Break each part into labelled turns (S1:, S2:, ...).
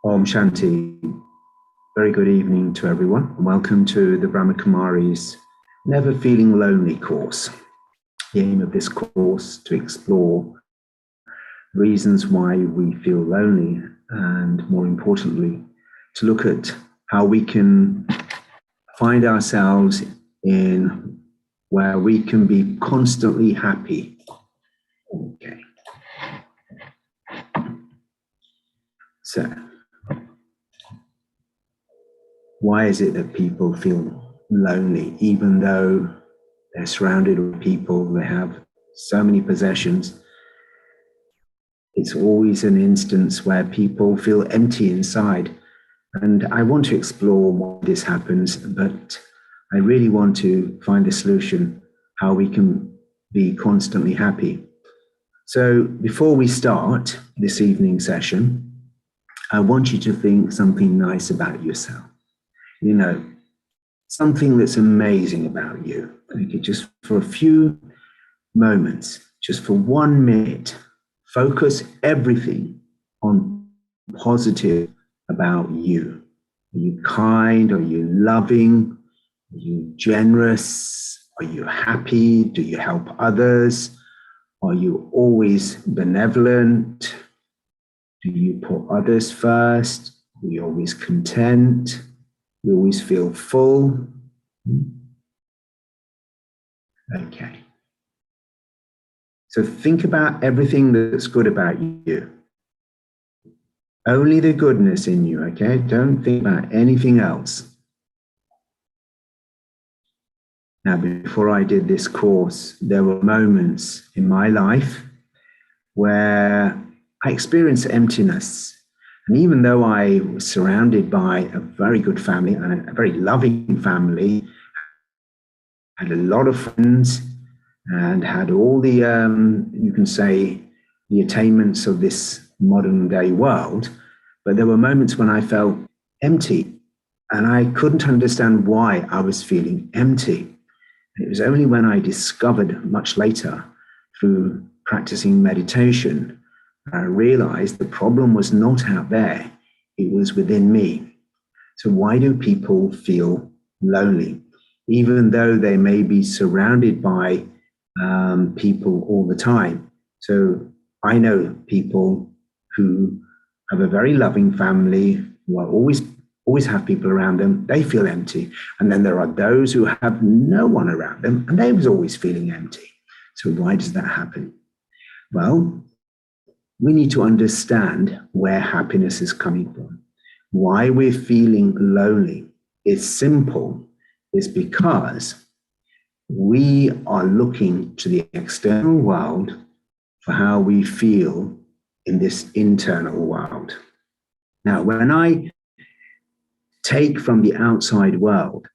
S1: Shanti. Very good evening to everyone, and welcome to the Brahma Kumari's Never Feeling Lonely course. The aim of this course to explore reasons why we feel lonely, and more importantly, to look at how we can find ourselves in where we can be constantly happy. Okay. So, why is it that people feel lonely, even though they're surrounded with people, they have so many possessions? It's always an instance where people feel empty inside. And I want to explore why this happens, but I really want to find a solution, how we can be constantly happy. So before we start this evening session, I want you to think something nice about yourself. You know, something that's amazing about you. Okay, just for a few moments, just for 1 minute, focus everything on positive about you. Are you kind? Are you loving? Are you generous? Are you happy? Do you help others? Are you always benevolent? Do you put others first? Are you always content? You always feel full? Okay. So think about everything that's good about you. Only the goodness in you, okay? Don't think about anything else. Now, before I did this course, there were moments in my life where I experienced emptiness. And even though I was surrounded by a very good family and a very loving family, had a lot of friends and had all the, you can say, the attainments of this modern day world, but there were moments when I felt empty and I couldn't understand why I was feeling empty. And it was only when I discovered much later through practicing meditation, I realized the problem was not out there, it was within me. So why do people feel lonely? Even though they may be surrounded by people all the time. So I know people who have a very loving family, who are always have people around them, they feel empty. And then there are those who have no one around them, and they was always feeling empty. So why does that happen? Well, we need to understand where happiness is coming from. Why we're feeling lonely is simple. It's because we are looking to the external world for how we feel in this internal world. Now, when I take from the outside world,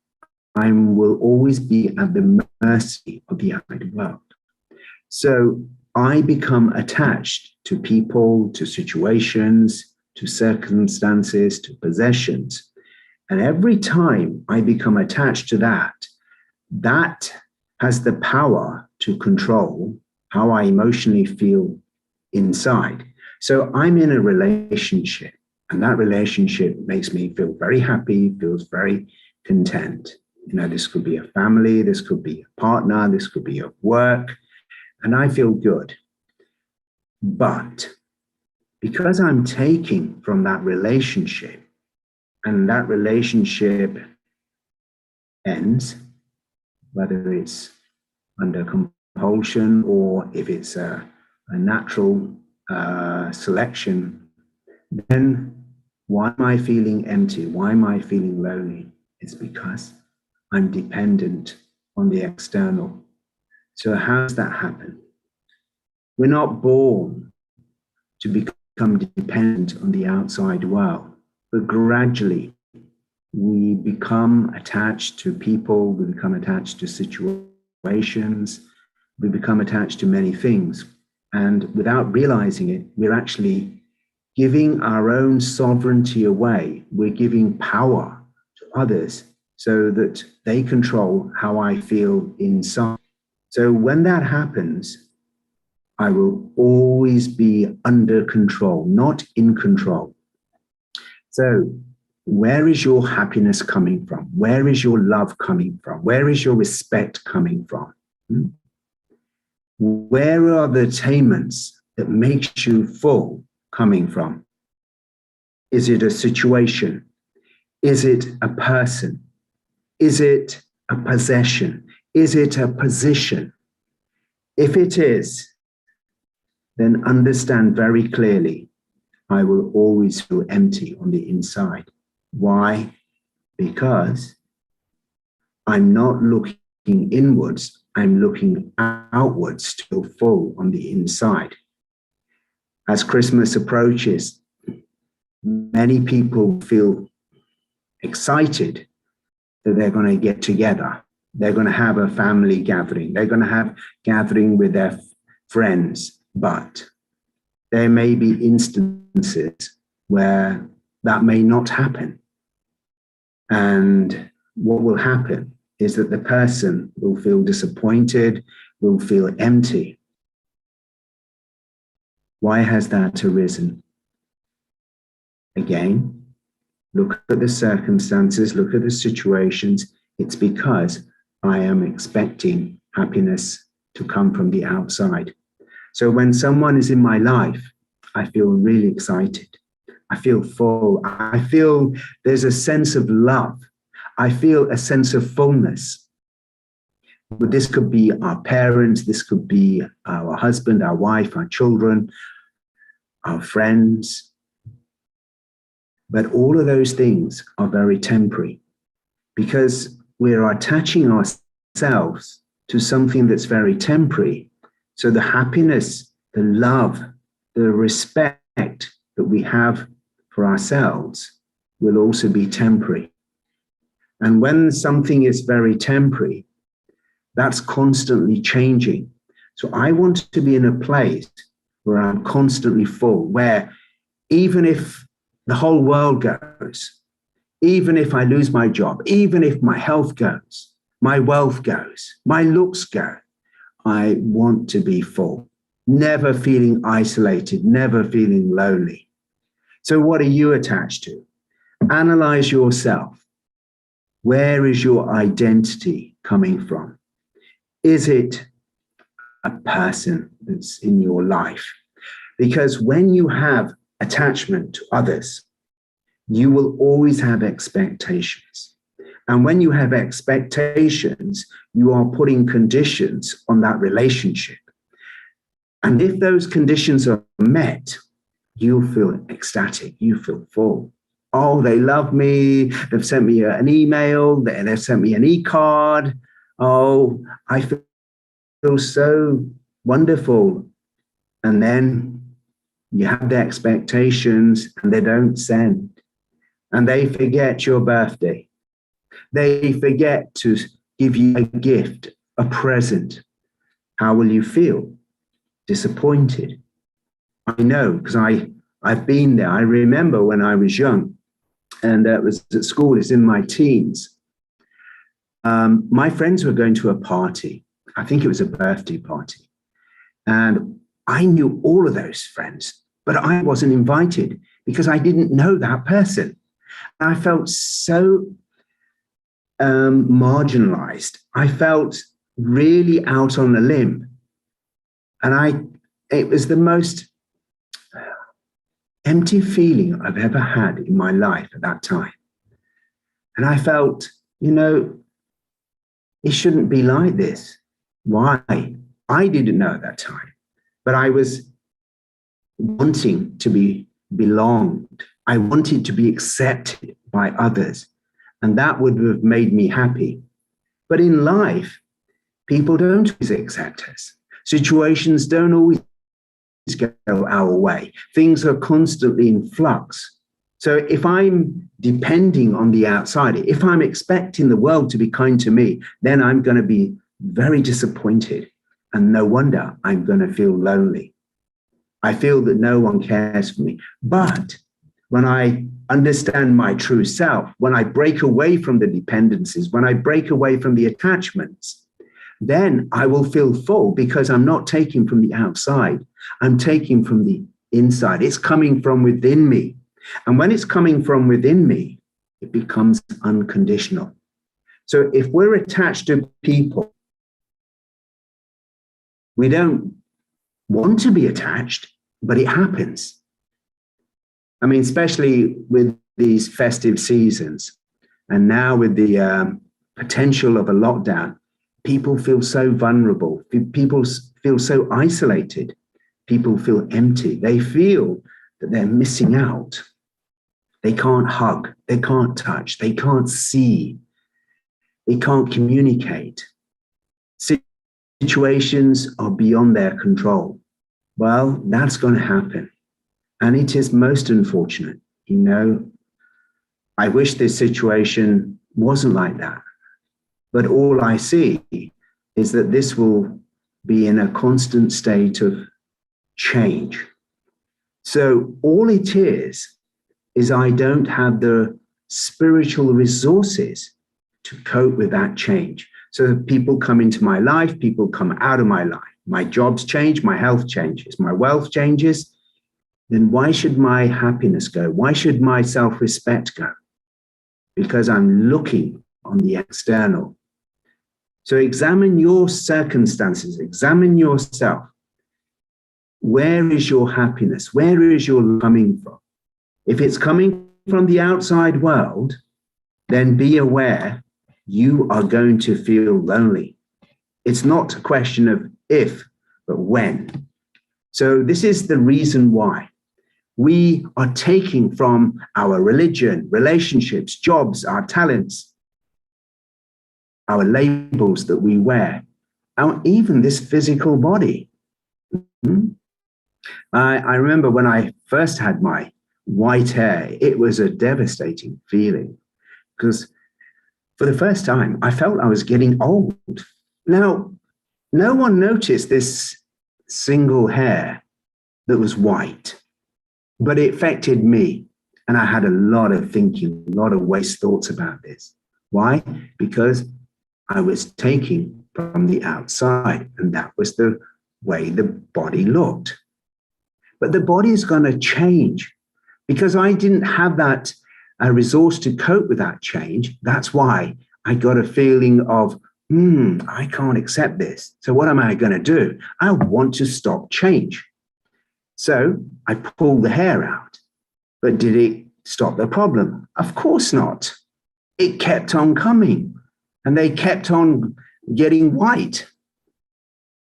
S1: I will always be at the mercy of the outside world. So I become attached to people, to situations, to circumstances, to possessions. And every time I become attached to that, that has the power to control how I emotionally feel inside. So I'm in a relationship, and that relationship makes me feel very happy, feels very content. You know, this could be a family, this could be a partner, this could be at work, and I feel good. But because I'm taking from that relationship, and that relationship ends, whether it's under compulsion or if it's a natural selection, then why am I feeling empty? Why am I feeling lonely? It's because I'm dependent on the external. So how does that happen? We're not born to become dependent on the outside world, but gradually we become attached to people, we become attached to situations, we become attached to many things. And without realizing it, we're actually giving our own sovereignty away. We're giving power to others so that they control how I feel inside. So when that happens, I will always be under control, not in control. So, where is your happiness coming from? Where is your love coming from? Where is your respect coming from? Where are the attainments that makes you full coming from? Is it a situation? Is it a person? Is it a possession? Is it a position? If it is, then understand very clearly, I will always feel empty on the inside. Why? Because I'm not looking inwards, I'm looking outwards to feel full on the inside. As Christmas approaches, many people feel excited that they're going to get together. They're going to have a family gathering. They're going to have gathering with their friends. But there may be instances where that may not happen. And what will happen is that the person will feel disappointed, will feel empty. Why has that arisen? Again, look at the circumstances, look at the situations. It's because I am expecting happiness to come from the outside. So when someone is in my life, I feel really excited. I feel full. I feel there's a sense of love. I feel a sense of fullness. But this could be our parents, this could be our husband, our wife, our children, our friends. But all of those things are very temporary because we're attaching ourselves to something that's very temporary. So the happiness, the love, the respect that we have for ourselves will also be temporary. And when something is very temporary, that's constantly changing. So I want to be in a place where I'm constantly full, where even if the whole world goes, even if I lose my job, even if my health goes, my wealth goes, my looks go, I want to be full, never feeling isolated, never feeling lonely. So what are you attached to? Analyze yourself. Where is your identity coming from? Is it a person that's in your life? Because when you have attachment to others, you will always have expectations. And when you have expectations, you are putting conditions on that relationship. And if those conditions are met, you feel ecstatic, you feel full. Oh, they love me. They've sent me an email. They've sent me an e-card. Oh, I feel so wonderful. And then you have the expectations and they don't send. And they forget your birthday. They forget to give you a gift, a present. How will you feel? Disappointed. I know, because I've been there. I remember when I was young, and it was at school, it's in my teens. My friends were going to a party. I think it was a birthday party. And I knew all of those friends, but I wasn't invited because I didn't know that person. And I felt so marginalized. I felt really out on a limb. And it was the most empty feeling I've ever had in my life at that time. And I felt, it shouldn't be like this. Why? I didn't know at that time, but I was wanting to be belonged. I wanted to be accepted by others, and that would have made me happy. But in life, people don't always accept us. Situations don't always go our way. Things are constantly in flux. So if I'm depending on the outside, if I'm expecting the world to be kind to me, then I'm going to be very disappointed. And no wonder I'm going to feel lonely. I feel that no one cares for me. But when I understand my true self, when I break away from the dependencies, when I break away from the attachments, then I will feel full because I'm not taking from the outside. I'm taking from the inside. It's coming from within me. And when it's coming from within me, it becomes unconditional. So if we're attached to people, we don't want to be attached, but it happens. I mean, especially with these festive seasons, and now with the potential of a lockdown, people feel so vulnerable. People feel so isolated. People feel empty. They feel that they're missing out. They can't hug. They can't touch. They can't see. They can't communicate. Situations are beyond their control. Well, that's going to happen. And it is most unfortunate. You know, I wish this situation wasn't like that. But all I see is that this will be in a constant state of change. So all it is I don't have the spiritual resources to cope with that change. So people come into my life, people come out of my life. My jobs change, my health changes, my wealth changes. Then why should my happiness go? Why should my self-respect go? Because I'm looking on the external. So examine your circumstances, examine yourself. Where is your happiness? Where is your coming from? If it's coming from the outside world, then be aware you are going to feel lonely. It's not a question of if, but when. So this is the reason why we are taking from our religion, relationships, jobs, our talents, our labels that we wear, even this physical body. I remember when I first had my white hair, it was a devastating feeling because for the first time, I felt I was getting old. Now, no one noticed this single hair that was white, but it affected me. And I had a lot of thinking, a lot of waste thoughts about this. Why? Because I was taking from the outside, and that was the way the body looked. But the body is going to change because I didn't have that resource to cope with that change. That's why I got a feeling of, I can't accept this. So what am I going to do? I want to stop change. So I pulled the hair out. But did it stop the problem? Of course not. It kept on coming. And they kept on getting white.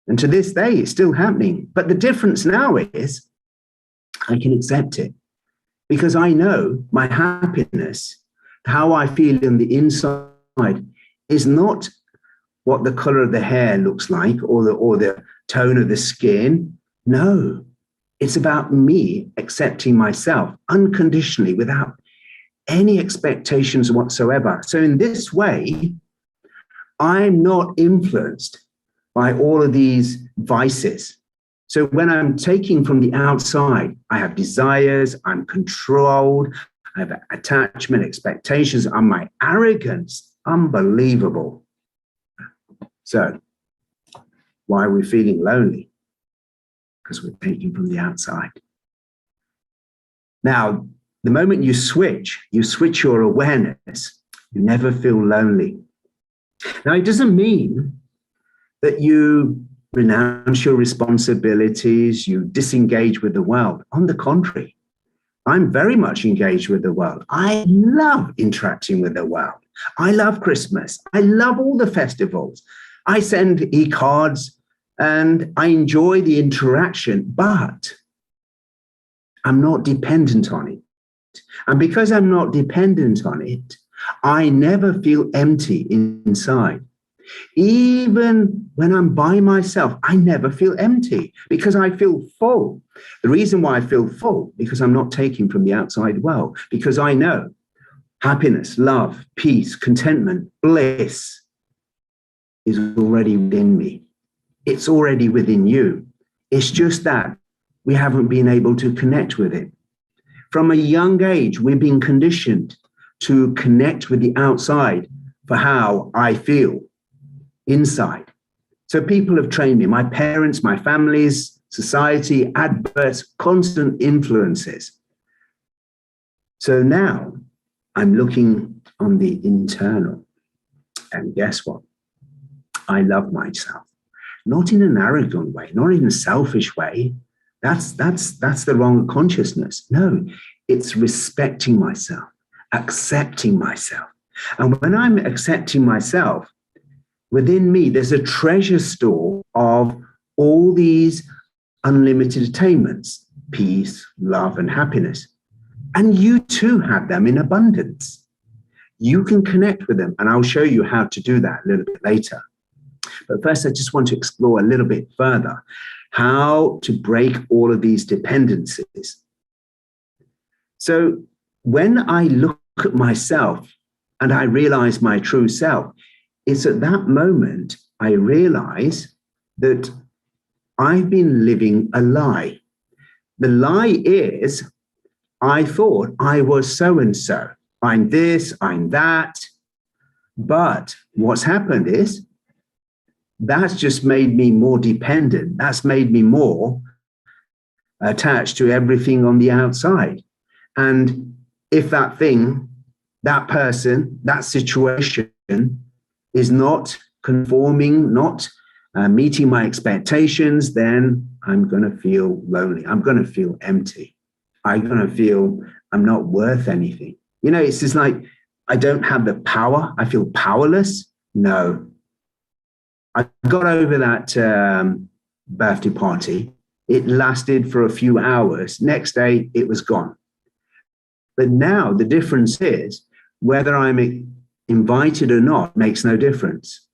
S1: And to this day, it's still happening. But the difference now is I can accept it because I know my happiness, how I feel in the inside, is not what the color of the hair looks like or the tone of the skin. No, it's about me accepting myself unconditionally without any expectations whatsoever. So in this way, I'm not influenced by all of these vices. So when I'm taking from the outside, I have desires, I'm controlled, I have attachment, expectations, and my arrogance, unbelievable. So why are we feeling lonely? Because we're taking from the outside. Now, the moment you switch your awareness, you never feel lonely. Now, it doesn't mean that you renounce your responsibilities, you disengage with the world. On the contrary, I'm very much engaged with the world. I love interacting with the world. I love Christmas. I love all the festivals. I send e-cards and I enjoy the interaction, but I'm not dependent on it. And because I'm not dependent on it, I never feel empty inside. Even when I'm by myself, I never feel empty because I feel full. The reason why I feel full, because I'm not taking from the outside world, because I know happiness, love, peace, contentment, bliss is already within me. It's already within you. It's just that we haven't been able to connect with it. From a young age, we've been conditioned to connect with the outside for how I feel inside. So people have trained me, my parents, my families, society, adverts, constant influences. So now I'm looking on the internal, and guess what? I love myself, not in an arrogant way, not in a selfish way. That's the wrong consciousness. No, it's respecting myself, accepting myself. And when I'm accepting myself, within me, there's a treasure store of all these unlimited attainments, peace, love, and happiness. And you too have them in abundance. You can connect with them, and I'll show you how to do that a little bit later. But first, I just want to explore a little bit further how to break all of these dependencies. So when I look at myself and I realize my true self, it's at that moment I realize that I've been living a lie. The lie is I thought I was so-and-so. I'm this, I'm that. But what's happened is that's just made me more dependent. That's made me more attached to everything on the outside. And if that thing, that person, that situation is not conforming, not meeting my expectations, then I'm going to feel lonely. I'm going to feel empty. I'm going to feel I'm not worth anything. You know, it's just like I don't have the power. I feel powerless. No. I got over that birthday party. It lasted for a few hours. Next day, it was gone. But now the difference is whether I'm invited or not makes no difference,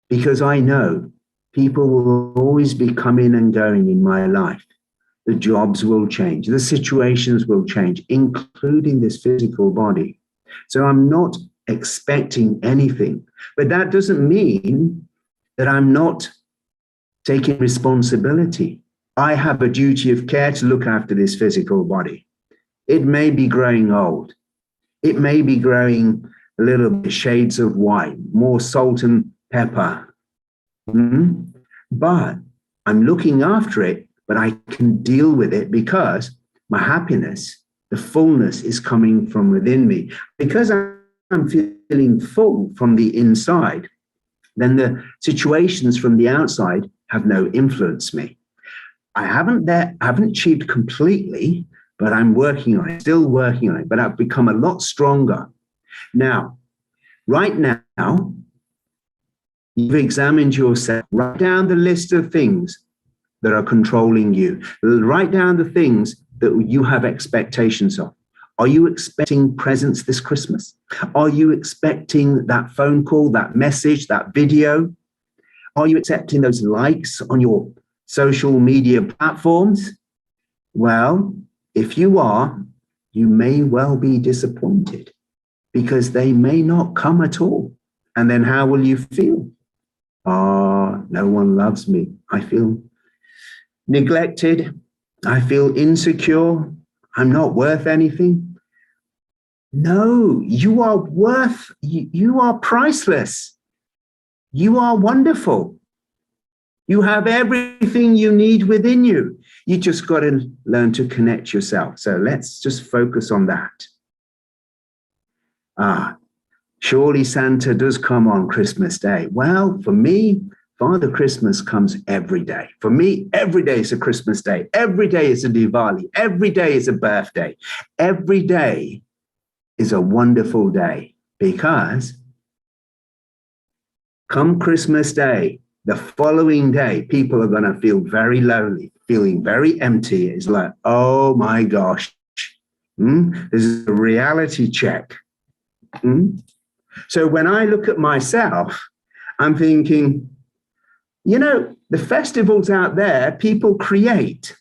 S1: because I know people will always be coming and going in my life. The jobs will change. The situations will change, including this physical body. So I'm not expecting anything. But that doesn't mean that I'm not taking responsibility. I have a duty of care to look after this physical body. It may be growing old. It may be growing a little bit shades of white, more salt and pepper. But I'm looking after it, but I can deal with it because my happiness, the fullness is coming from within me. Because I'm feeling full from the inside, then the situations from the outside have no influence me. I haven't achieved completely, but I'm working on it, still working on it, but I've become a lot stronger. Now, right now, you've examined yourself. Write down the list of things that are controlling you. Write down the things that you have expectations of. Are you expecting presents this Christmas? Are you expecting that phone call, that message, that video? Are you accepting those likes on your social media platforms? Well, if you are, you may well be disappointed because they may not come at all. And then how will you feel? No one loves me. I feel neglected. I feel insecure. I'm not worth anything. No, you are you are priceless. You are wonderful. You have everything you need within you. You just got to learn to connect yourself. So let's just focus on that. Surely Santa does come on Christmas Day. Well, for me, Father Christmas comes every day. For me, every day is a Christmas day. Every day is a Diwali. Every day is a birthday. Every day is a wonderful day, because come Christmas Day, the following day, people are going to feel very lonely, feeling very empty. It's like, oh my gosh, this is a reality check. So when I look at myself, I'm thinking, you know, the festivals out there, people create,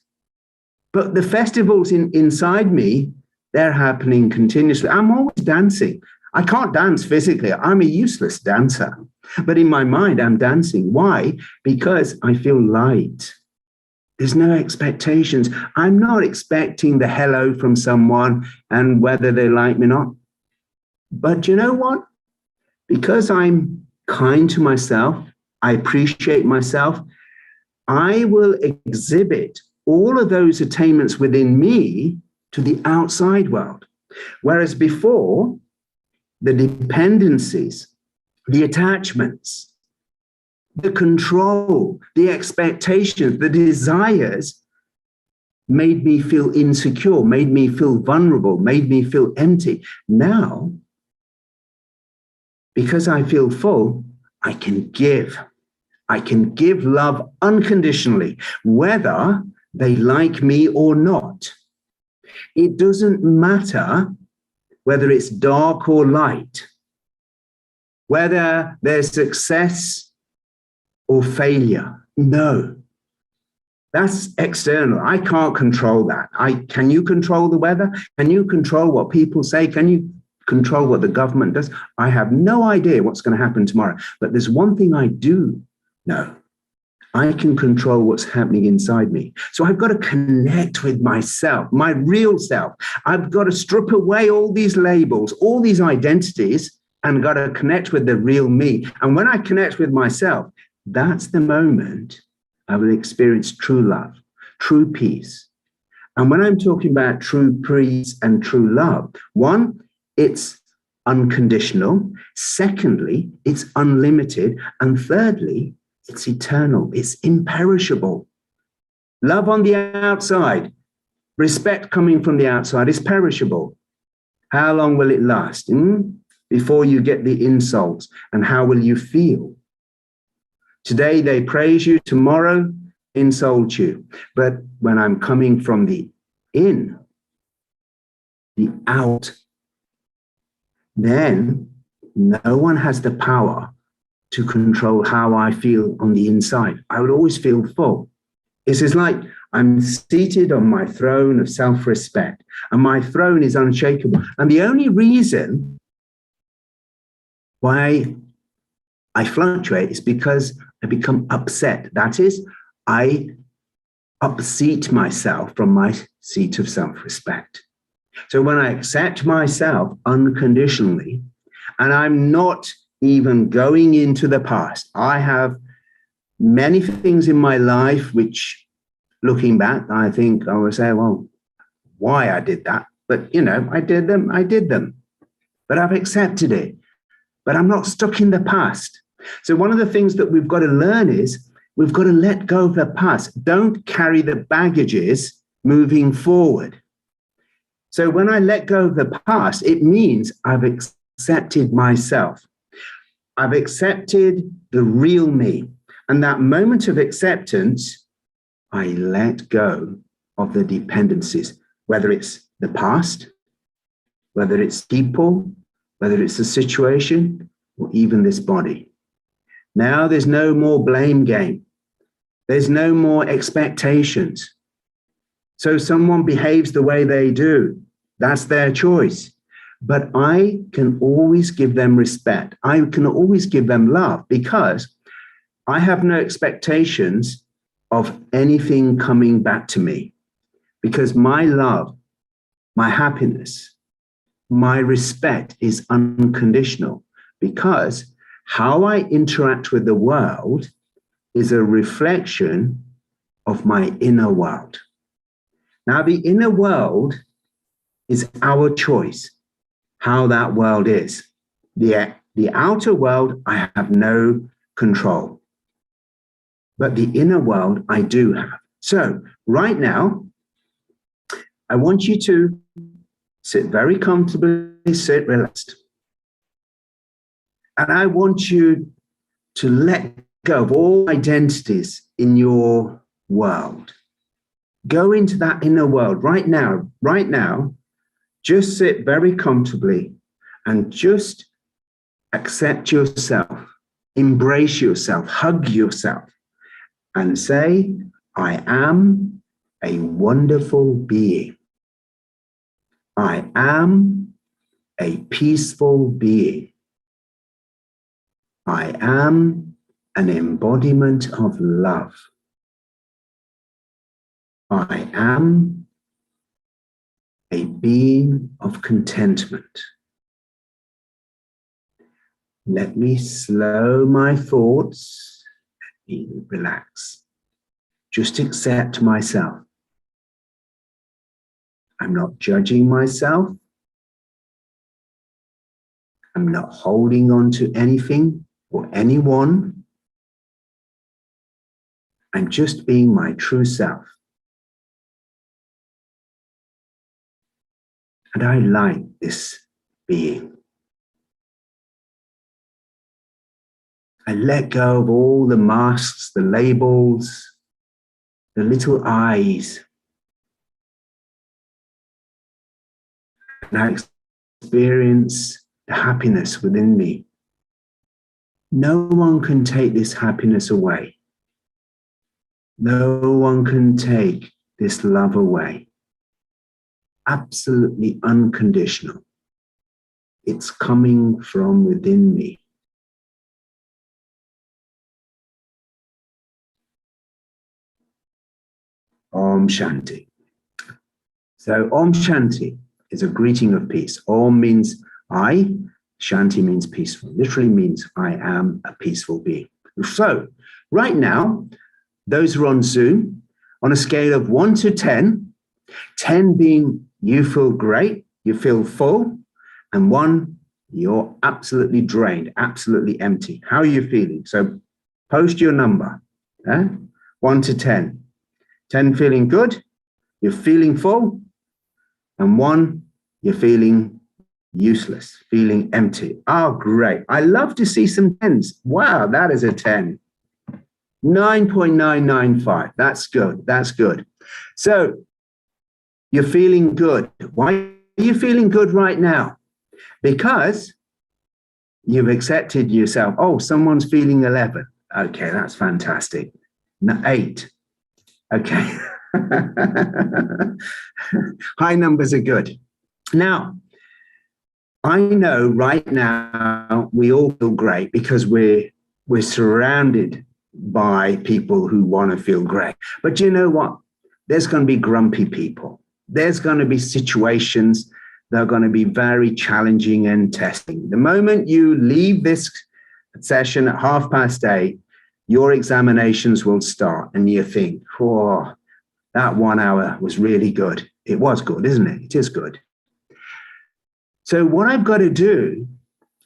S1: but the festivals inside me, they're happening continuously. I'm always dancing. I can't dance physically. I'm a useless dancer. But in my mind, I'm dancing. Why? Because I feel light. There's no expectations. I'm not expecting the hello from someone and whether they like me or not. But you know what? Because I'm kind to myself, I appreciate myself, I will exhibit all of those attainments within me to the outside world. Whereas before, the dependencies, the attachments, the control, the expectations, the desires made me feel insecure, made me feel vulnerable, made me feel empty. Now, because I feel full, I can give. I can give love unconditionally, whether they like me or not. It doesn't matter whether it's dark or light, whether there's success or failure. No, that's external. I can't control that. Can you control the weather? Can you control what people say? Can you control what the government does? I have no idea what's going to happen tomorrow. But there's one thing I do know. I can control what's happening inside me. So I've got to connect with myself, my real self. I've got to strip away all these labels, all these identities, and got to connect with the real me. And when I connect with myself, that's the moment I will experience true love, true peace. And when I'm talking about true peace and true love, one, it's unconditional. Secondly, it's unlimited. And thirdly, it's eternal. It's imperishable. Love on the outside, respect coming from the outside is perishable. How long will it last? Before you get the insults, and how will you feel? Today they praise you, tomorrow insult you. But when I'm coming from the in, the out, then no one has the power to control how I feel on the inside. I would always feel full. It's just like I'm seated on my throne of self-respect, and my throne is unshakable. And the only reason why I fluctuate is because I become upset. That is, I upseat myself from my seat of self-respect. So when I accept myself unconditionally, and I'm not even going into the past, I have many things in my life which, looking back, I think I would say, well, why I did that. But, I did them. But I've accepted it. But I'm not stuck in the past. So one of the things that we've got to learn is we've got to let go of the past. Don't carry the baggages moving forward. So when I let go of the past, it means I've accepted myself. I've accepted the real me. And that moment of acceptance, I let go of the dependencies, whether it's the past, whether it's people, whether it's a situation, or even this body. Now there's no more blame game. There's no more expectations. So someone behaves the way they do. That's their choice. But I can always give them respect. I can always give them love because I have no expectations of anything coming back to me. Because my love, my happiness, my respect is unconditional. Because how I interact with the world is a reflection of my inner world. Now, the inner world is our choice, how that world is. The outer world, I have no control. But the inner world, I do have. So right now, I want you to sit very comfortably, sit relaxed. And I want you to let go of all identities in your world. Go into that inner world right now. Right now, just sit very comfortably and just accept yourself, embrace yourself, hug yourself, and say, I am a wonderful being. I am a peaceful being. I am an embodiment of love. I am a being of contentment. Let me slow my thoughts. Let me relax. Just accept myself. I'm not judging myself. I'm not holding on to anything or anyone. I'm just being my true self. And I like this being. I let go of all the masks, the labels, the little eyes. And I experience the happiness within me. No one can take this happiness away. No one can take this love away. Absolutely unconditional. It's coming from within me. Om Shanti. So Om Shanti is a greeting of peace. Om means I, Shanti means peaceful. Literally means I am a peaceful being. So right now, those who are on Zoom, on a scale of 1 to 10, 10 being you feel great, you feel full, and 1, you're absolutely drained, absolutely empty. How are you feeling? So post your number, 1 to 10. 10 feeling good, you're feeling full, and 1, you're feeling useless, feeling empty. Oh, great. I love to see some 10s. Wow, that is a 10. 9.995. That's good. That's good. So you're feeling good. Why are you feeling good right now? Because you've accepted yourself. Oh, someone's feeling 11. Okay, that's fantastic. 8. Okay. High numbers are good. Now, I know right now we all feel great because we're surrounded by people who want to feel great. But you know what? There's going to be grumpy people. There's going to be situations that are going to be very challenging and testing. The moment you leave this session at 8:30, your examinations will start and you think, oh, that 1 hour was really good. It was good, isn't it? It is good. So what I've got to do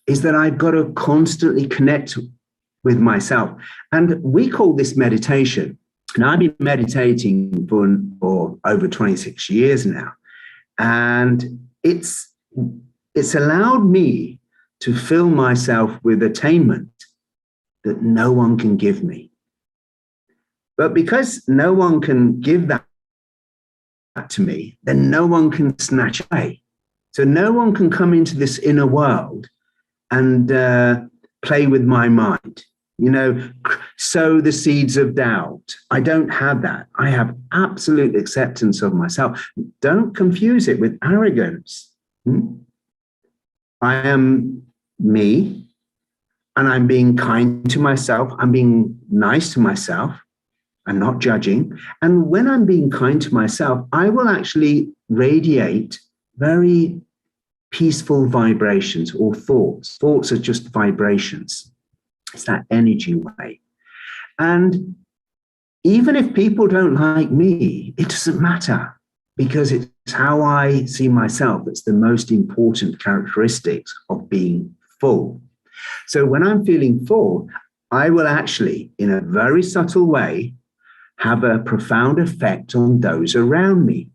S1: is that I've got to constantly connect with myself. And we call this meditation. Now, I've been meditating for over 26 years now. And it's allowed me to fill myself with attainment that no one can give me. But because no one can give that to me, then no one can snatch away. So no one can come into this inner world and play with my mind, sow the seeds of doubt. I don't have that. I have absolute acceptance of myself. Don't confuse it with arrogance. I am me, and I'm being kind to myself. I'm being nice to myself. I'm not judging. And when I'm being kind to myself, I will actually radiate very peaceful vibrations or thoughts. Thoughts are just vibrations. It's that energy way. And even if people don't like me, it doesn't matter because it's how I see myself that's the most important characteristics of being full. So when I'm feeling full, I will actually, in a very subtle way, have a profound effect on those around me.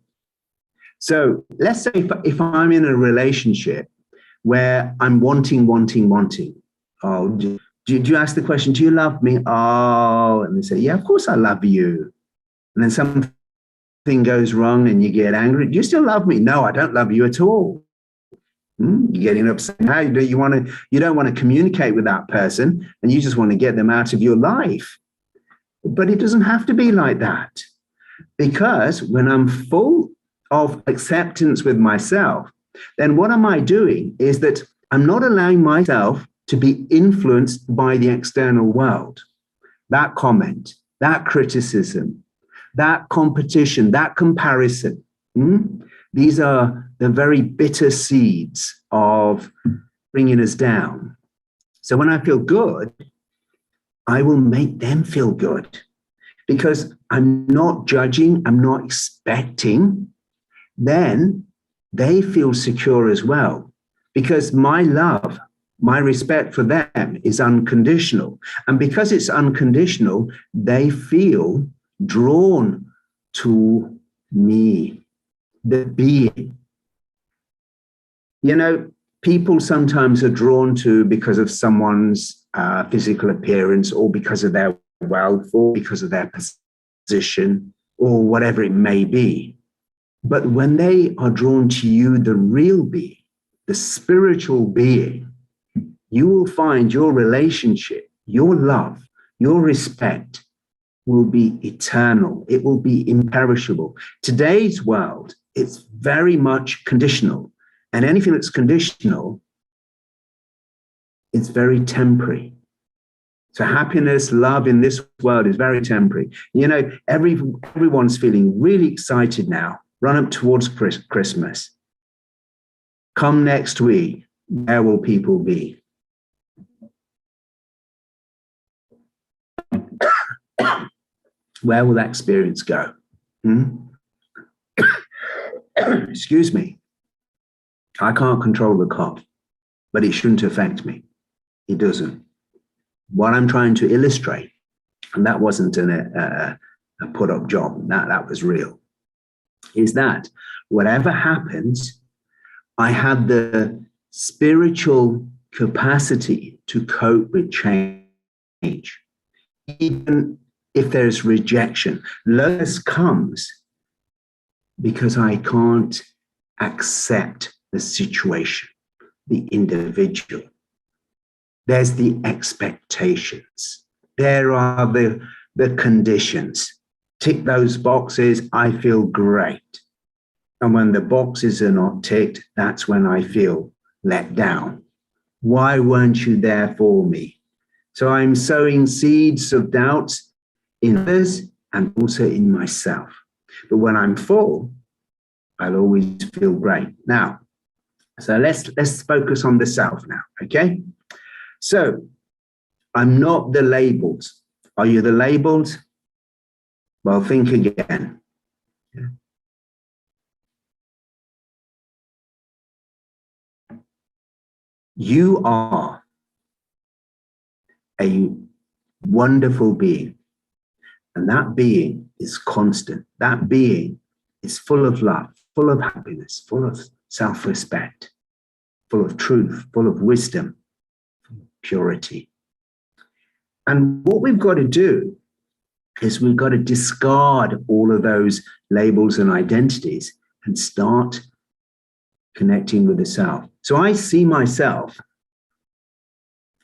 S1: So let's say if I'm in a relationship where I'm wanting. Oh, do you ask the question, do you love me? Oh, and they say, yeah, of course I love you. And then something goes wrong and you get angry. Do you still love me? No, I don't love you at all. You're getting upset. How do you don't want to communicate with that person and you just want to get them out of your life. But it doesn't have to be like that. Because when I'm full of acceptance with myself, then what am I doing is that I'm not allowing myself to be influenced by the external world. That comment, that criticism, that competition, that comparison. These are the very bitter seeds of bringing us down. So when I feel good, I will make them feel good because I'm not judging, I'm not expecting. Then they feel secure as well because my love My respect for them is unconditional. And because it's unconditional, they feel drawn to me, the being. You know, people sometimes are drawn to because of someone's physical appearance, or because of their wealth, or because of their position, or whatever it may be. But when they are drawn to you, the real being, the spiritual being, you will find your relationship, your love, your respect will be eternal. It will be imperishable. Today's world, it's very much conditional. And anything that's conditional, it's very temporary. So happiness, love in this world is very temporary. You know, everyone's feeling really excited now, run up towards Christmas. Come next week, where will people be? Where will that experience go? Excuse me. I can't control the cough, but it shouldn't affect me. It doesn't. What I'm trying to illustrate, and that wasn't a put-up job, that was real, is that whatever happens, I have the spiritual capacity to cope with change. Even if there's rejection, loneliness comes because I can't accept the situation, the individual. There's the expectations. There are the conditions. Tick those boxes, I feel great. And when the boxes are not ticked, that's when I feel let down. Why weren't you there for me? So I'm sowing seeds of doubts in others and also in myself. But when I'm full, I'll always feel great. Now, so let's focus on the self now, okay? So I'm not the labels. Are you the labels? Well, think again. You are a wonderful being, and that being is constant. That being is full of love, full of happiness, full of self-respect, full of truth, full of wisdom, purity. And what we've got to do is we've got to discard all of those labels and identities and start connecting with the self. So I see myself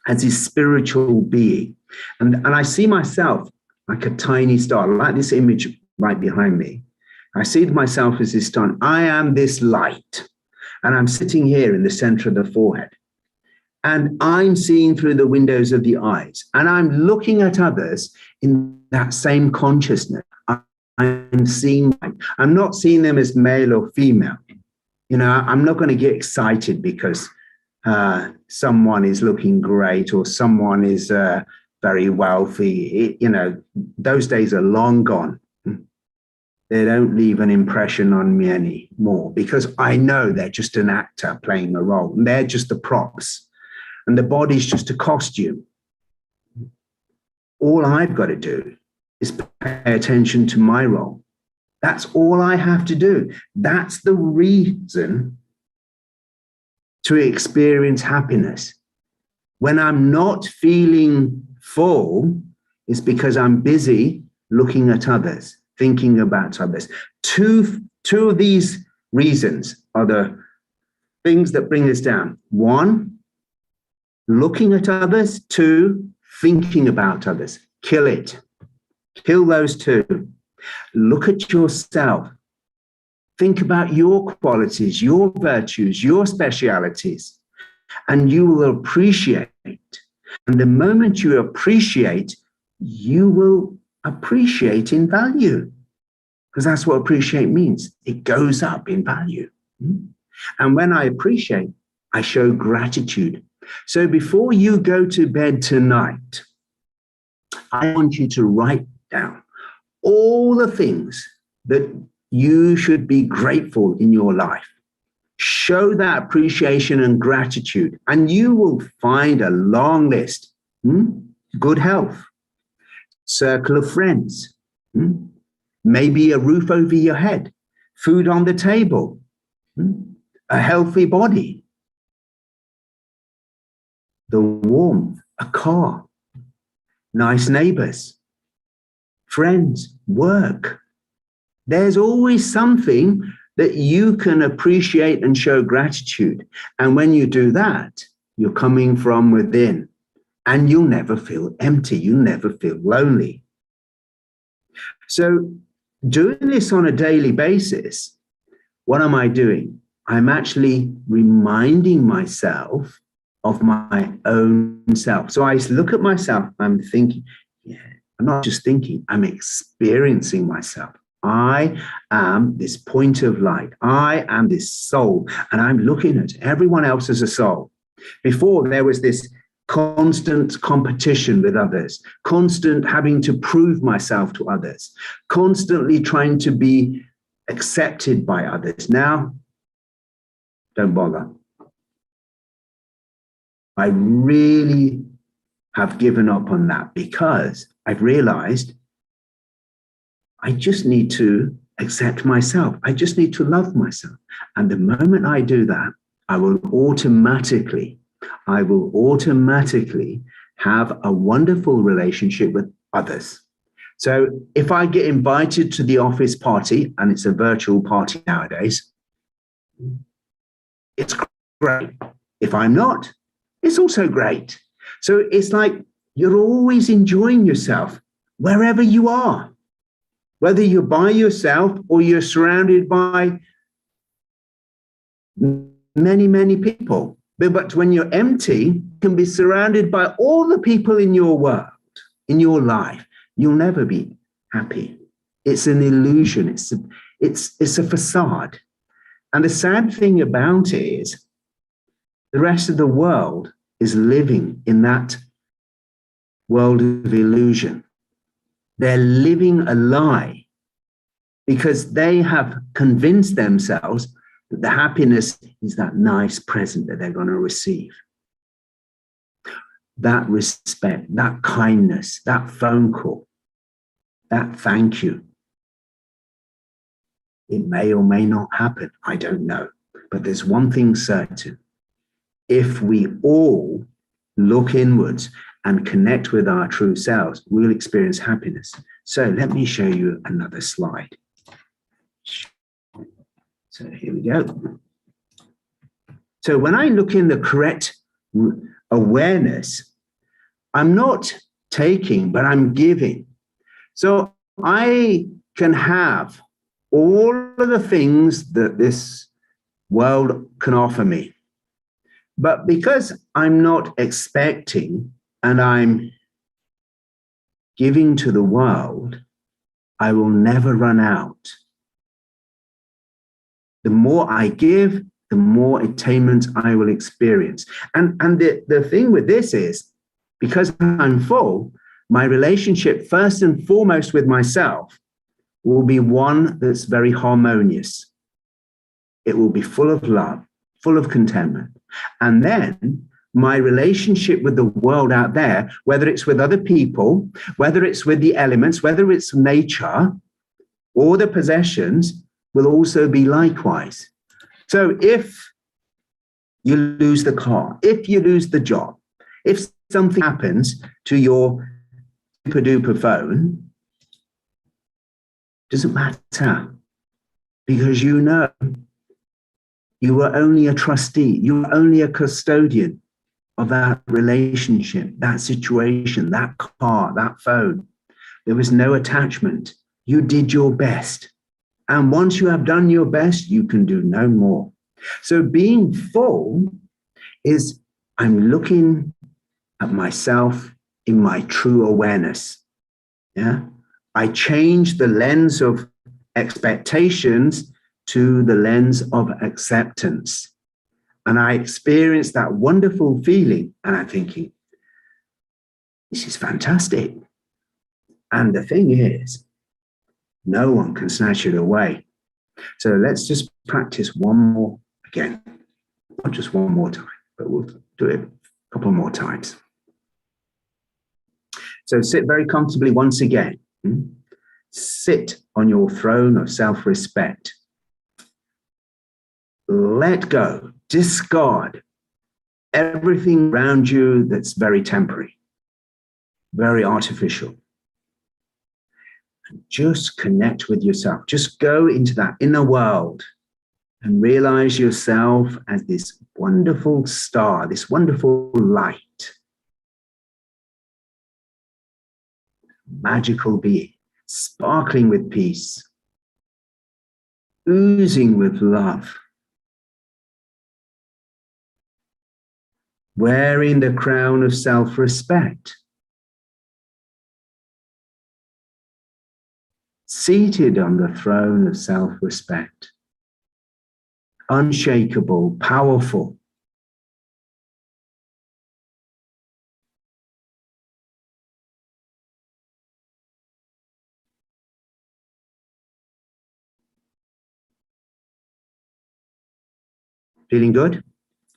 S1: as a spiritual being. And I see myself like a tiny star, like this image right behind me. I see myself as this star. I am this light. And I'm sitting here in the center of the forehead. And I'm seeing through the windows of the eyes. And I'm looking at others in that same consciousness. I'm seeing, I'm not seeing them as male or female. You know, I'm not going to get excited because someone is looking great or someone is very wealthy. You know, those days are long gone. They don't leave an impression on me anymore because I know they're just an actor playing a role. And they're just the props. And the body's just a costume. All I've got to do is pay attention to my role. That's all I have to do. That's the reason to experience happiness. When I'm not feeling full, it's because I'm busy looking at others, thinking about others. Two of these reasons are the things that bring us down. One, looking at others. Two, thinking about others. Kill it. Kill those two. Look at yourself. Think about your qualities, your virtues, your specialities, and you will appreciate. And the moment you appreciate, you will appreciate in value, because that's what appreciate means. It goes up in value. And when I appreciate, I show gratitude. So before you go to bed tonight, I want you to write down all the things that you should be grateful in your life. show that appreciation and gratitude, and you will find a long list. Good health, circle of friends, maybe a roof over your head, food on the table, a healthy body, the warmth, a car, nice neighbors, friends, work. There's always something that you can appreciate and show gratitude. And when you do that, you're coming from within, and you'll never feel empty. You'll never feel lonely. So doing this on a daily basis, what am I doing? I'm actually reminding myself of my own self. So I look at myself, I'm thinking, I'm not just thinking, I'm experiencing myself. I am this point of light. I am this soul, and I'm looking at everyone else as a soul. Before, there was this constant competition with others, constant having to prove myself to others, constantly trying to be accepted by others. Now, don't bother. I really have given up on that, because I've realized I just need to accept myself. I just need to love myself. And the moment I do that, I will automatically have a wonderful relationship with others. So if I get invited to the office party, and it's a virtual party nowadays, it's great. If I'm not, it's also great. So it's like you're always enjoying yourself wherever you are, whether you're by yourself or you're surrounded by many, many people. But when you're empty, you can be surrounded by all the people in your world, in your life. You'll never be happy. It's an illusion. It's a facade. And the sad thing about it is the rest of the world is living in that world of illusion. They're living a lie because they have convinced themselves that the happiness is that nice present that they're going to receive. That respect, that kindness, that phone call, that thank you. It may or may not happen. I don't know. But there's one thing certain. If we all look inwards and connect with our true selves, we'll experience happiness. So let me show you another slide. So here we go. So when I look in the correct awareness, I'm not taking, but I'm giving. So I can have all of the things that this world can offer me. But because I'm not expecting and I'm giving to the world, I will never run out. The more I give, the more attainment I will experience. And the thing with this is, because I'm full, my relationship first and foremost with myself will be one that's very harmonious. It will be full of love, full of contentment. And then my relationship with the world out there, whether it's with other people, whether it's with the elements, whether it's nature or the possessions, will also be likewise. So if you lose the car, if you lose the job, if something happens to your super duper phone, doesn't matter, because you know you were only a trustee, you were only a custodian of that relationship, that situation, that car, that phone. There was no attachment. You did your best. And once you have done your best, you can do no more. So being full is I'm looking at myself in my true awareness. Yeah. I change the lens of expectations to the lens of acceptance. And I experience that wonderful feeling. And I'm thinking, this is fantastic. And the thing is, no one can snatch it away. So let's just practice one more again. Not just one more time, but we'll do it a couple more times. So sit very comfortably once again. Sit on your throne of self-respect. Let go, discard everything around you that's very temporary, very artificial. And just connect with yourself. Just go into that inner world and realize yourself as this wonderful star, this wonderful light, magical being, sparkling with peace, oozing with love, wearing the crown of self-respect, seated on the throne of self-respect, unshakable, powerful. Feeling good?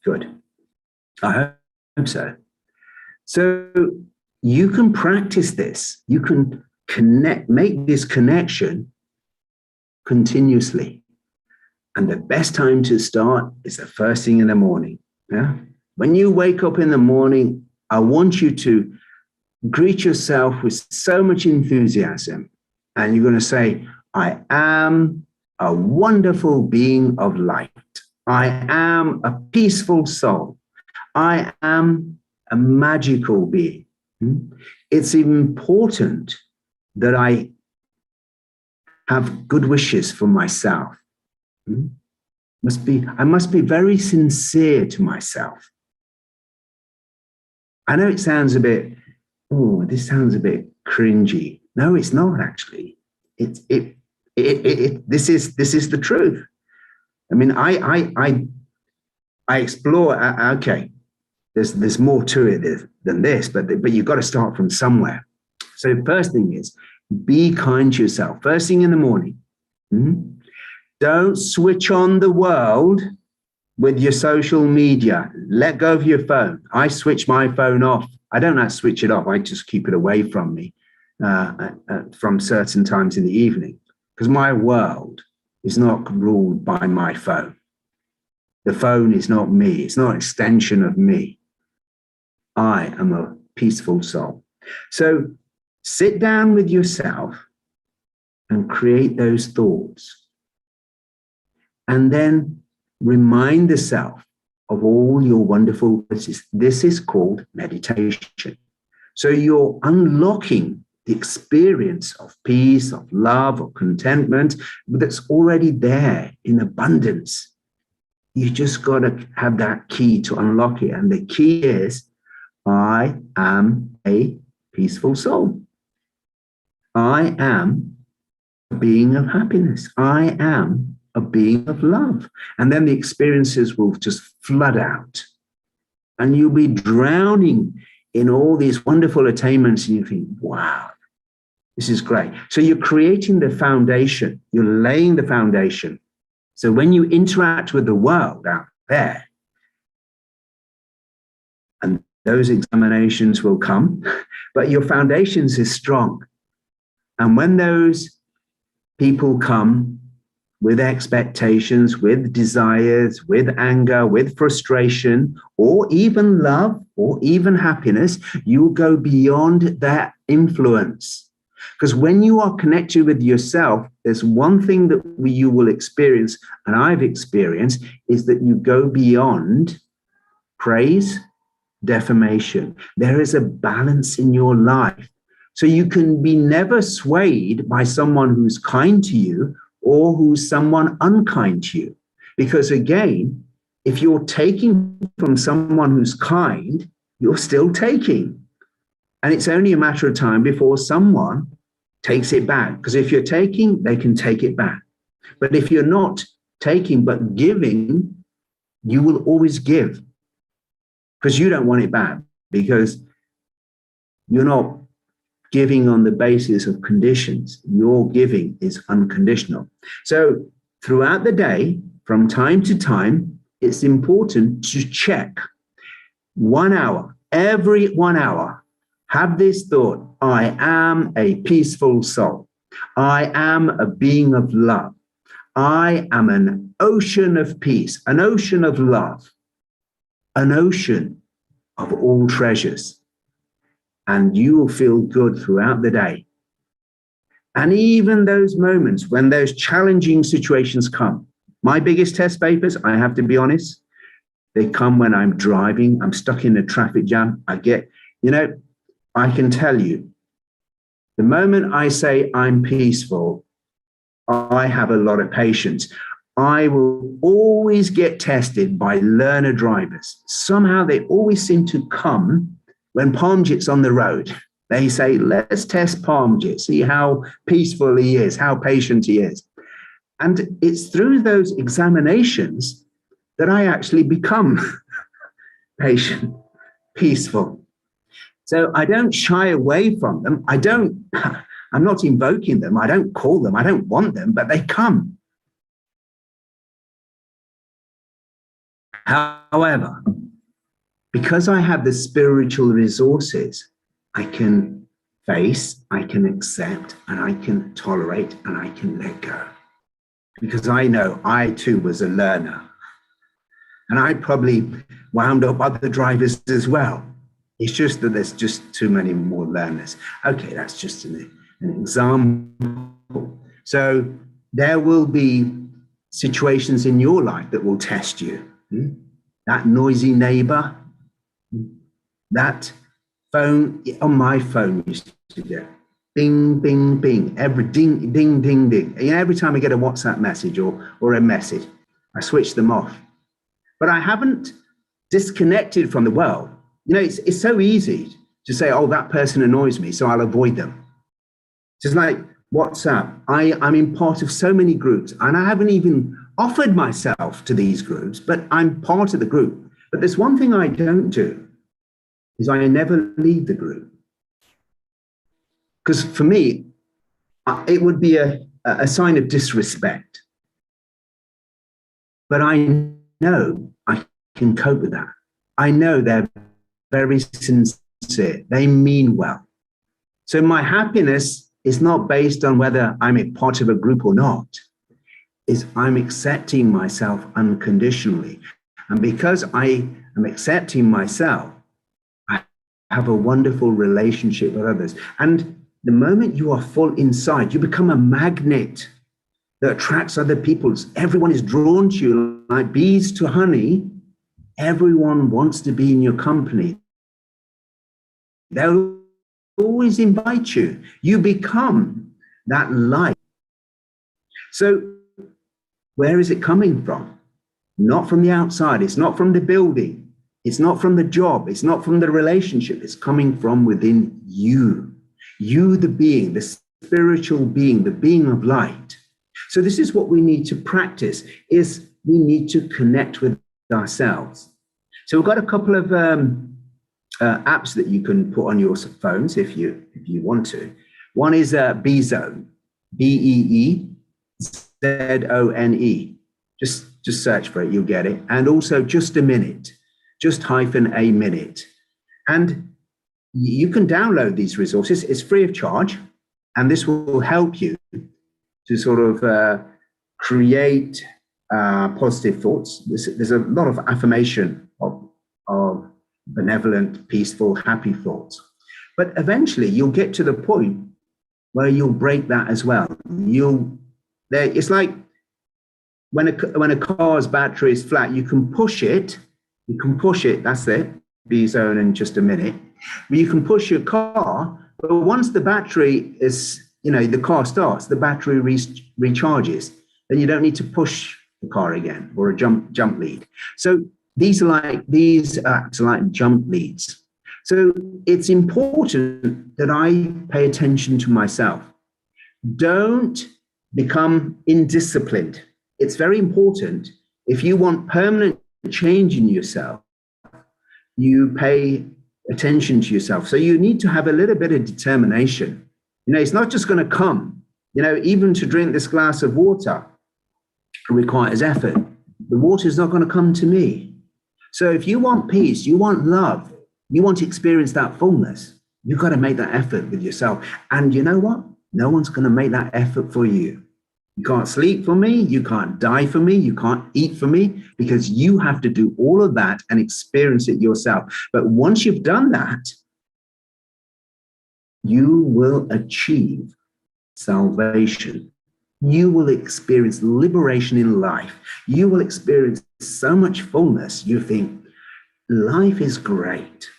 S1: Good. I hope so. So you can practice this. You can make this connection continuously. And the best time to start is the first thing in the morning. Yeah? When you wake up in the morning, I want you to greet yourself with so much enthusiasm. And you're going to say, I am a wonderful being of light. I am a peaceful soul. I am a magical being. It's important that I have good wishes for myself. I must be very sincere to myself. I know it sounds a bit, this sounds a bit cringy. No, it's not actually. This is the truth. I mean, I explore. Okay, there's more to it than this, but you've got to start from somewhere. So the first thing is be kind to yourself. First thing in the morning. Don't switch on the world with your social media. Let go of your phone. I switch my phone off. I don't have to switch it off. I just keep it away from me from certain times in the evening, because my world is not ruled by my phone. The phone is not me. It's not an extension of me. I am a peaceful soul. So sit down with yourself and create those thoughts. And then remind the self of all your wonderful qualities. This is called meditation. So you're unlocking the experience of peace, of love, of contentment that's already there in abundance. You just got to have that key to unlock it. And the key is, I am a peaceful soul. I am a being of happiness. I am a being of love. And then the experiences will just flood out. And you'll be drowning in all these wonderful attainments. And you think, wow, this is great. So you're creating the foundation. You're laying the foundation. So when you interact with the world out there, and those examinations will come, but your foundations is strong. And when those people come with expectations, with desires, with anger, with frustration, or even love, or even happiness, you'll go beyond that influence. Because when you are connected with yourself, there's one thing that you will experience, and I've experienced, is that you go beyond praise, defamation. There is a balance in your life. So you can be never swayed by someone who's kind to you or who's someone unkind to you. Because again, if you're taking from someone who's kind, you're still taking. And it's only a matter of time before someone takes it back. Because if you're taking, they can take it back. But if you're not taking but giving, you will always give. Because you don't want it back. Because you're not giving on the basis of conditions. Your giving is unconditional. So throughout the day, from time to time, it's important to check 1 hour, every 1 hour, have this thought: I am a peaceful soul. I am a being of love. I am an ocean of peace, an ocean of love, an ocean of all treasures. And you will feel good throughout the day. And even those moments when those challenging situations come, my biggest test papers, I have to be honest, they come when I'm driving, I'm stuck in a traffic jam. I can tell you, the moment I say I'm peaceful, I have a lot of patience. I will always get tested by learner drivers. Somehow they always seem to come when Parmjit's on the road. They say, let's test Parmjit, see how peaceful he is, how patient he is. And it's through those examinations that I actually become patient, peaceful. So I don't shy away from them. I'm not invoking them. I don't call them. I don't want them, but they come. However, because I have the spiritual resources, I can face, I can accept, and I can tolerate, and I can let go. Because I know I too was a learner. And I probably wound up other drivers as well. It's just that there's just too many more learners. Okay, that's just an example. So there will be situations in your life that will test you. That noisy neighbor, that phone, on my phone used to go bing, bing, bing, every ding, ding, ding, ding. Every time I get a WhatsApp message or a message, I switch them off. But I haven't disconnected from the world. It's so easy to say, oh, that person annoys me, so I'll avoid them. Just like WhatsApp, I'm in part of so many groups, and I haven't even offered myself to these groups, but I'm part of the group. But there's one thing I don't do, is I never leave the group. Because for me, it would be a sign of disrespect. But I know I can cope with that. I know they're very sincere. They mean well. So my happiness is not based on whether I'm a part of a group or not. Is I'm accepting myself unconditionally. And because I am accepting myself, I have a wonderful relationship with others. And the moment you are full inside, you become a magnet that attracts other people. Everyone is drawn to you like bees to honey. Everyone wants to be in your company. They'll always invite you. You become that light. So where is it coming from? Not from the outside. It's not from the building. It's not from the job. It's not from the relationship. It's coming from within you. You, the being, the spiritual being, the being of light. So this is what we need to practice, is we need to connect with ourselves. So we've got a couple of apps that you can put on your phones if you want to. One is B-Zone, BEEZONE. Just search for it, you'll get it. And also Just a Minute, just-a minute. And you can download these resources. It's free of charge, and this will help you to sort of create positive thoughts. There's a lot of affirmation of benevolent, peaceful, happy thoughts. But eventually you'll get to the point where you'll break that as well. It's like when a car's battery is flat, you can push it, that's it, B-Zone in Just a Minute. You can push your car, but once the battery is, the car starts, the battery recharges, then you don't need to push the car again, or a jump lead. So these apps are like jump leads. So it's important that I pay attention to myself. Don't become indisciplined. It's very important. If you want permanent change in yourself, you pay attention to yourself. So you need to have a little bit of determination. It's not just going to come. Even to drink this glass of water requires effort. the water's not going to come to me. So if you want peace, you want love, you want to experience that fullness, you've got to make that effort with yourself. And you know what? No one's going to make that effort for you. You can't sleep for me. You can't die for me. You can't eat for me, because you have to do all of that and experience it yourself. But once you've done that, you will achieve salvation. You will experience liberation in life. You will experience so much fullness. You think life is great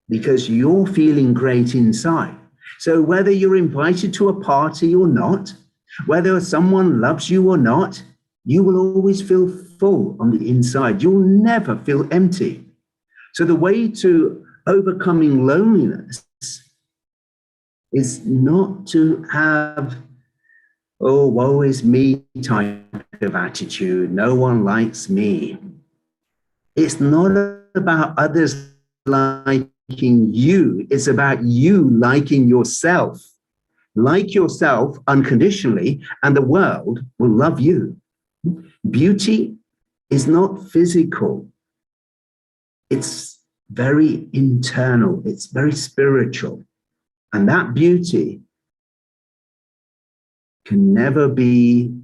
S1: because you're feeling great inside. So whether you're invited to a party or not, whether someone loves you or not, you will always feel full on the inside. You'll never feel empty. So the way to overcoming loneliness is not to have, oh, woe is me type of attitude. No one likes me. It's not about others liking you. It's about you liking yourself. Like yourself unconditionally, and the world will love you. Beauty is not physical. It's very internal. It's very spiritual. And that beauty can never be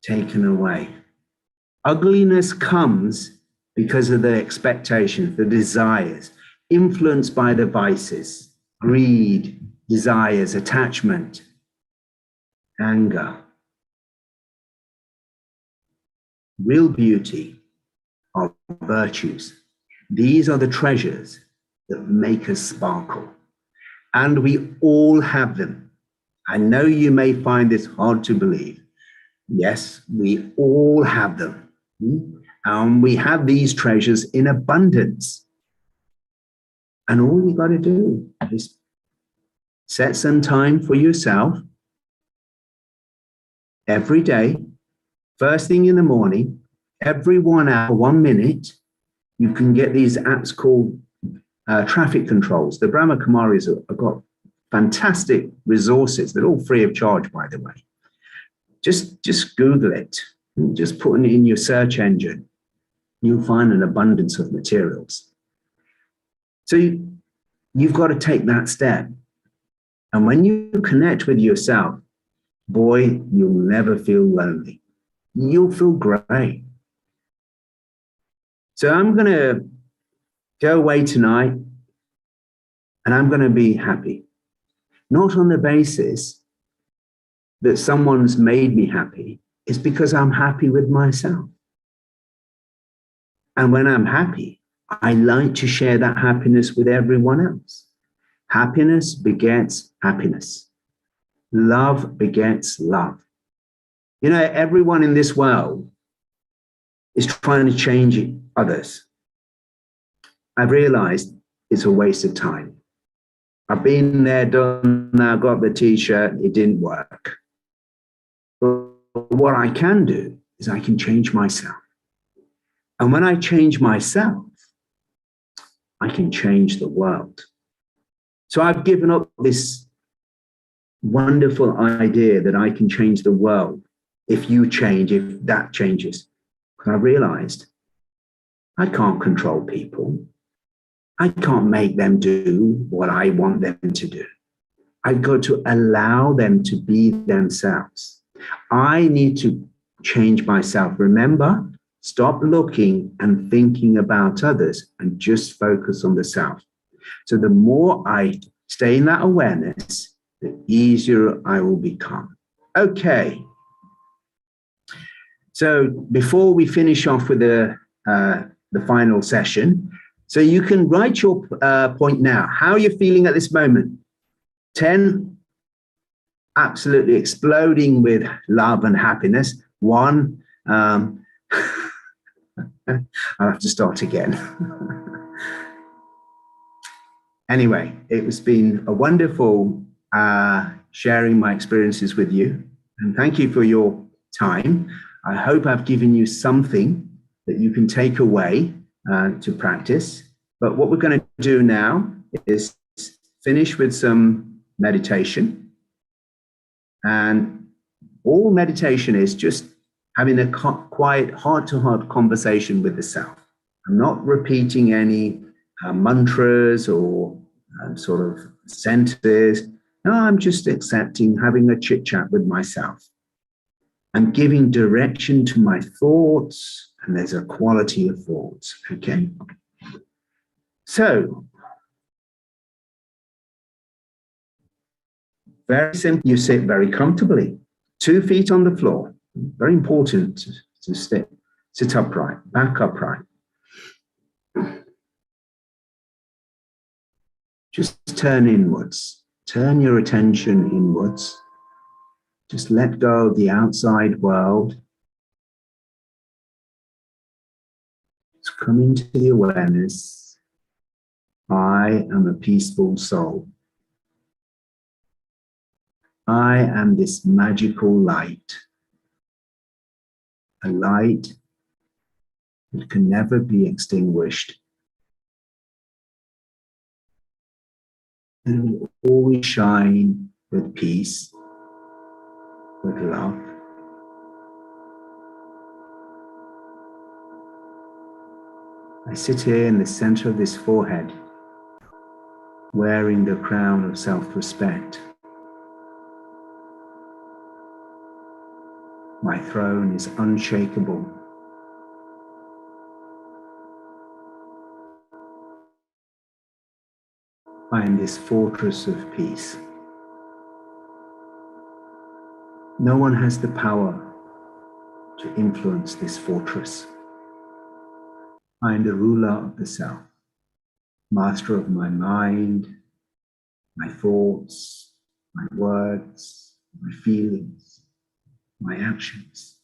S1: taken away. Ugliness comes because of the expectations, the desires, influenced by the vices, greed, desires, attachment, anger. Real beauty are virtues. These are the treasures that make us sparkle. And we all have them. I know you may find this hard to believe. Yes, we all have them. And we have these treasures in abundance. And all you got to do is set some time for yourself every day, first thing in the morning, every 1 hour, 1 minute. You can get these apps called traffic controls. The Brahma Kumaris have got fantastic resources. They're all free of charge, by the way. Just Google it. Just put it in your search engine. You'll find an abundance of materials. So you've got to take that step. And when you connect with yourself, boy, you'll never feel lonely. You'll feel great. So I'm going to go away tonight and I'm going to be happy. Not on the basis that someone's made me happy. It's because I'm happy with myself. And when I'm happy, I like to share that happiness with everyone else. Happiness begets happiness. Love begets love. You know, everyone in this world is trying to change others. I've realized it's a waste of time. I've been there, done that, got the t-shirt, it didn't work. But what I can do is I can change myself. And when I change myself, I can change the world. So I've given up this wonderful idea that I can change the world if you change, if that changes. Because I realized I can't control people. I can't make them do what I want them to do. I've got to allow them to be themselves. I need to change myself. Remember, stop looking and thinking about others and just focus on the self. So the more I stay in that awareness, the easier I will become. Okay. So before we finish off with the final session, so you can write your point now. How are you feeling at this moment? 10, absolutely exploding with love and happiness. 1, I'll have to start again. Anyway, it's been a wonderful sharing my experiences with you. And thank you for your time. I hope I've given you something that you can take away to practice. But what we're going to do now is finish with some meditation. And all meditation is just having a quiet, heart-to-heart conversation with the self. I'm not repeating any mantras or sort of sentences. No, I'm just accepting, having a chit-chat with myself. I'm giving direction to my thoughts, and there's a quality of thoughts, okay? So, very simple, you sit very comfortably, 2 feet on the floor. Very important to sit upright, back upright. Just turn inwards, turn your attention inwards. Just let go of the outside world. Just come into the awareness. I am a peaceful soul. I am this magical light. A light that can never be extinguished. And will always shine with peace, with love. I sit here in the center of this forehead, wearing the crown of self-respect. My throne is unshakable. I am this fortress of peace. No one has the power to influence this fortress. I am the ruler of the self, master of my mind, my thoughts, my words, my feelings, my actions.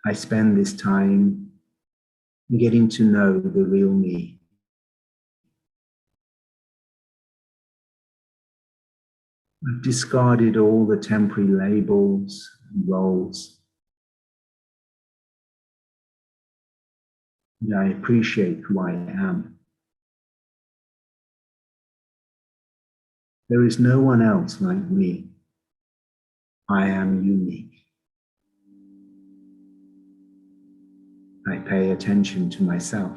S1: I spend this time getting to know the real me. I've discarded all the temporary labels and roles. And I appreciate who I am. There is no one else like me. I am unique. I pay attention to myself,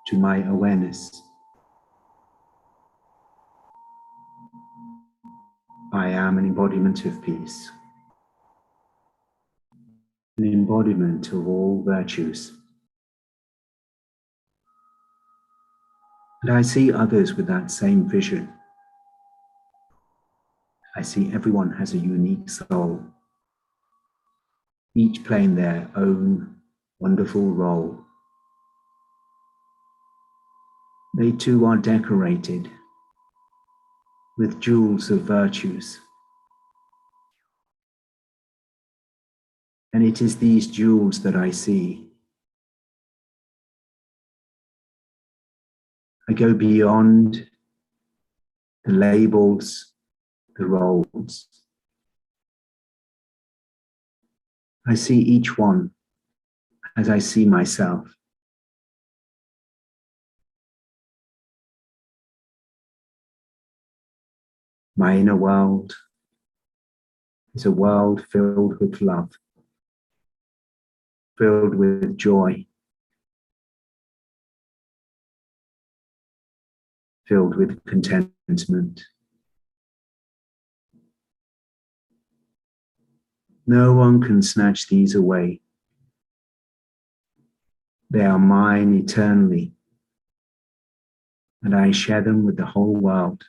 S1: to my awareness. I am an embodiment of peace, an embodiment of all virtues. And I see others with that same vision. I see everyone has a unique soul, each playing their own wonderful role. They too are decorated with jewels of virtues. And it is these jewels that I see. I go beyond the labels, the roles. I see each one as I see myself. My inner world is a world filled with love, filled with joy, filled with contentment. No one can snatch these away. They are mine eternally, and I share them with the whole world.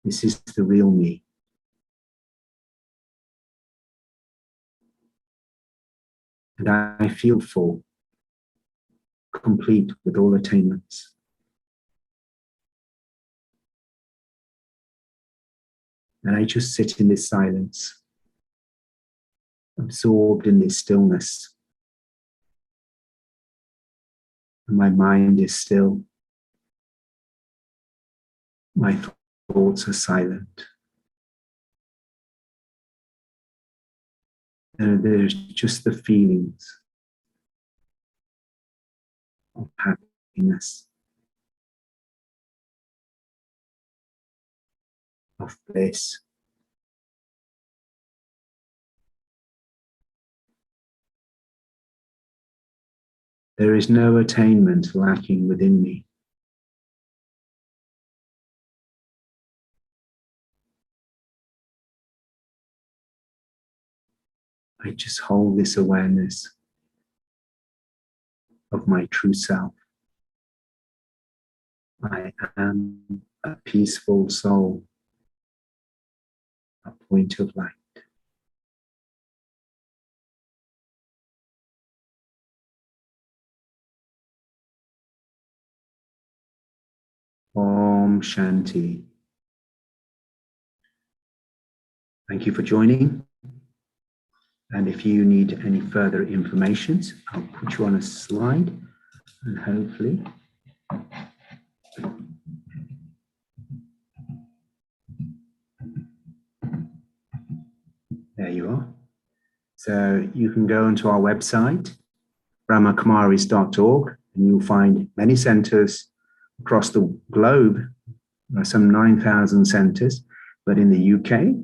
S1: This is the real me. And I feel full, complete with all attainments. And I just sit in this silence, absorbed in this stillness. And my mind is still. My thoughts are silent. There's just the feelings of happiness, of bliss. There is no attainment lacking within me. I just hold this awareness of my true self. I am a peaceful soul, a point of light. Om Shanti. Thank you for joining. And if you need any further information, I'll put you on a slide and hopefully there you are. So you can go onto our website, brahmakumaris.org, and you'll find many centers across the globe. There are some 9,000 centers, but in the UK,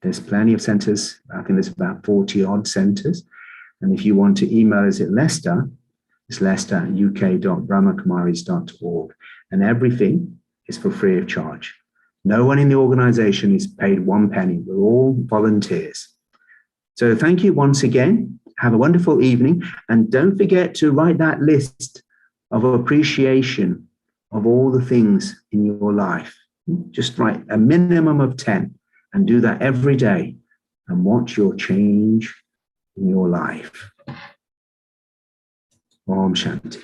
S1: there's plenty of centers. I think there's about 40 odd centers. And if you want to email us at Leicester, it's leicester.uk.brahmakumaris.org. And everything is for free of charge. No one in the organization is paid 1 penny. We're all volunteers. So thank you once again. Have a wonderful evening. And don't forget to write that list of appreciation of all the things in your life. Just write a minimum of 10 and do that every day and watch your change in your life. Om Shanti.